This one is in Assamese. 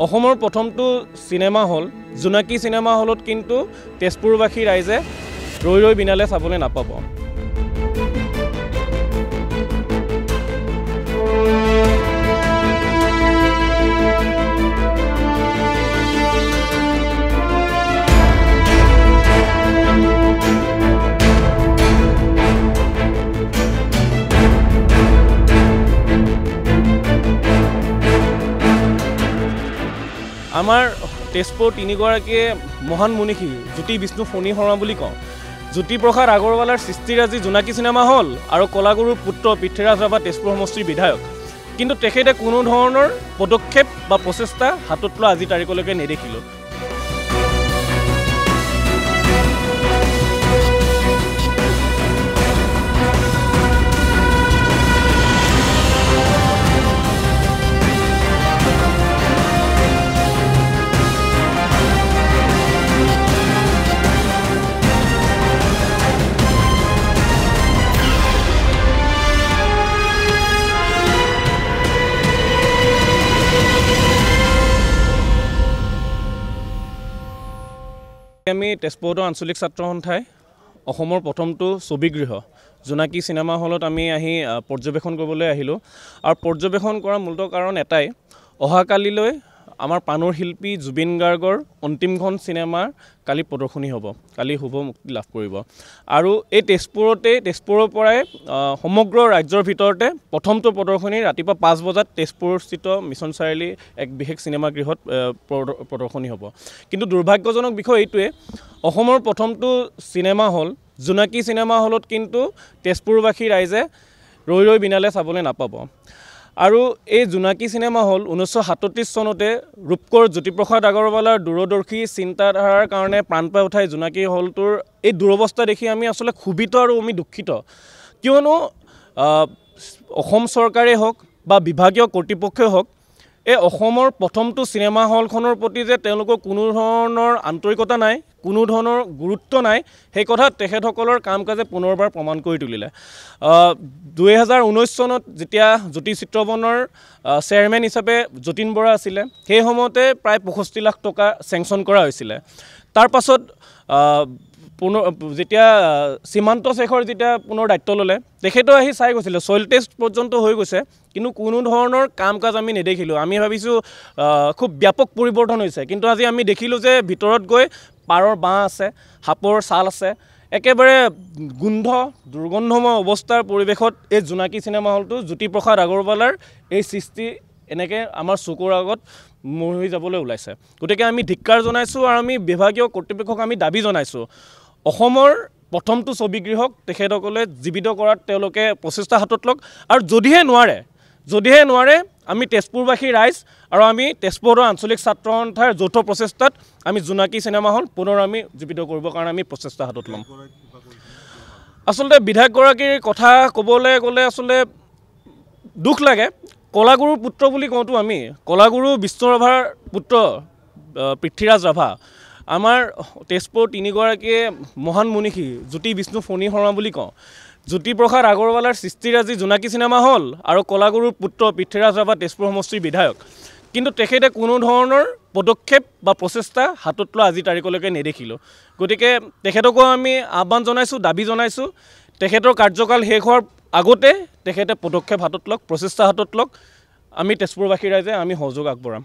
অসমৰ প্ৰথমটো সিনেমা হল জোনাকী সিনেমা হলত কিন্তু তেজপুৰবাসী ৰাইজে ৰৈ ৰৈ বিনালে চাবলৈ নাপাব। আমাৰ তেজপুৰ তিনিগৰাকীয়ে মহান মনীষী জ্যোতি বিষ্ণু ফণী শৰ্মা বুলি কওঁ। জ্যোতিপ্ৰসাদ আগৰৱালাৰ সৃষ্টিৰাজি জোনাকী সিনেমা হল আৰু কলাগুৰুৰ পুত্ৰ পৃথ্বীৰাজ ৰাভা তেজপুৰ সমষ্টিৰ বিধায়ক, কিন্তু তেখেতে কোনো ধৰণৰ পদক্ষেপ বা প্ৰচেষ্টা হাতত লোৱা আজি তাৰিখলৈকে নেদেখিলোঁ। আমি তেজপুৰ আঞ্চলিক ছাত্ৰ সন্থাই অসমৰ প্ৰথমটো ছবিগৃহ জোনাকী সিনেমা হলত আমি আহি পৰ্যবেক্ষণ কৰিবলৈ আহিলোঁ। আৰু পৰ্যবেক্ষণ কৰাৰ মূল কাৰণ এটাই, অহাকালিলৈ আমাৰ প্ৰাণৰ শিল্পী জুবিন গাৰ্গৰ অন্তিমখন চিনেমাৰ কালি প্ৰদৰ্শনী হ'ব, কালি শুভ মুক্তি লাভ কৰিব। আৰু এই তেজপুৰৰ পৰাই সমগ্ৰ ৰাজ্যৰ ভিতৰতে প্ৰথমটো প্ৰদৰ্শনী ৰাতিপুৱা 5 বজাত তেজপুৰস্থিত মিছন চাৰিআলি এক বিশেষ চিনেমাগৃহত প্ৰদৰ্শনী হ'ব। কিন্তু দুৰ্ভাগ্যজনক বিষয় এইটোৱে, অসমৰ প্ৰথমটো চিনেমা হল জোনাকী চিনেমা হলত কিন্তু তেজপুৰবাসী ৰাইজে ৰৈ ৰৈ বিনালে চাবলৈ নাপাব। আৰু এই জোনাকী চিনেমা হল 1937 চনতে ৰূপকোঁৱৰ জ্যোতিপ্ৰসাদ আগৰৱালাৰ দূৰদৰ্শী চিন্তাধাৰাৰ কাৰণে প্ৰাণ পাই উঠাই জোনাকী হলটোৰ এই দুৰৱস্থা দেখি আমি আচলতে ক্ষোভিত আৰু আমি দুখিত। কিয়নো অসম চৰকাৰেই হওক বা বিভাগীয় কৰ্তৃপক্ষই হওক, এই অসমৰ প্ৰথমটো চিনেমা হলখনৰ প্ৰতি যে তেওঁলোকৰ কোনো ধৰণৰ আন্তৰিকতা নাই, কোনো ধৰণৰ গুৰুত্ব নাই, সেই কথা তেখেতসকলৰ কাম কাজে পুনৰবাৰ প্ৰমাণ কৰি তুলিলে। 2019 চনত যেতিয়া জ্যোতি চিত্ৰবনৰ চেয়াৰমেন হিচাপে যতীন বৰা আছিলে, সেই সময়তে প্ৰায় 65 লাখ টকা চেংচন কৰা হৈছিলে। তাৰ পাছত যেতিয়া সীমান্ত শেখৰ যেতিয়া পুনৰ দায়িত্ব ল'লে, তেখেতেও আহি চাই গৈছিলে, চইল টেষ্ট পৰ্যন্ত হৈ গৈছে, কিন্তু কোনো ধৰণৰ কাম কাজ আমি নেদেখিলোঁ। আমি ভাবিছোঁ খুব ব্যাপক পৰিৱৰ্তন হৈছে, কিন্তু আজি আমি দেখিলোঁ যে ভিতৰত গৈ পাৰৰ বাঁহ আছে, সাপৰ ছাল আছে, একেবাৰে দুৰ্গন্ধময় অৱস্থাৰ পৰিৱেশত এই জোনাকী চিনেমা হলটো জ্যোতিপ্ৰসাদ আগৰৱালাৰ এই সৃষ্টি এনেকৈ আমাৰ চকুৰ আগত মৰহি যাবলৈ ওলাইছে। গতিকে আমি ধিক্কাৰ জনাইছোঁ আৰু আমি বিভাগীয় কৰ্তৃপক্ষক আমি দাবী জনাইছোঁ, অসমৰ প্ৰথমটো ছবিগৃহক তেখেতসকলে জীৱিত কৰাত তেওঁলোকে প্ৰচেষ্টা হাতত লওক। আৰু যদিহে নোৱাৰে আমি তেজপুৰবাসী ৰাইজ আৰু আমি তেজপুৰৰ আঞ্চলিক ছাত্ৰ সন্থাৰ যৌথ প্ৰচেষ্টাত আমি জোনাকী চিনেমা হল পুনৰ আমি জীৱিত কৰিবৰ কাৰণে আমি প্ৰচেষ্টা হাতত ল'ম। আচলতে বিধায়কগৰাকীৰ কথা ক'বলৈ গ'লে আচলতে দুখ লাগে। কলাগুৰুৰ পুত্ৰ বুলি কওঁতো আমি, কলাগুৰু বিষ্ণু ৰাভাৰ পুত্ৰ পৃথ্বীৰাজ ৰাভা, আমাৰ তেজপুৰ তিনিগৰাকীয়ে মহান মনীষী জ্যোতি বিষ্ণু ফণী শৰ্মা বুলি কওঁ। জ্যোতিপ্ৰসাদ আগৰৱালাৰ সৃষ্টিৰাজি জোনাকী চিনেমা হল আৰু কলাগুৰুৰ পুত্ৰ পৃথ্বীৰাজ ৰাভা তেজপুৰ সমষ্টিৰ বিধায়ক, কিন্তু তেখেতে কোনো ধৰণৰ পদক্ষেপ বা প্ৰচেষ্টা হাতত লোৱা আজি তাৰিখলৈকে নেদেখিলোঁ। গতিকে তেখেতকো আমি আহ্বান জনাইছোঁ, দাবী জনাইছোঁ, তেখেতৰ কাৰ্যকাল শেষ হোৱাৰ আগতে তেখেতে পদক্ষেপ হাতত লওক, প্ৰচেষ্টা হাতত লওক। আমি তেজপুৰবাসী ৰাইজে আমি সহযোগ আগবঢ়াম।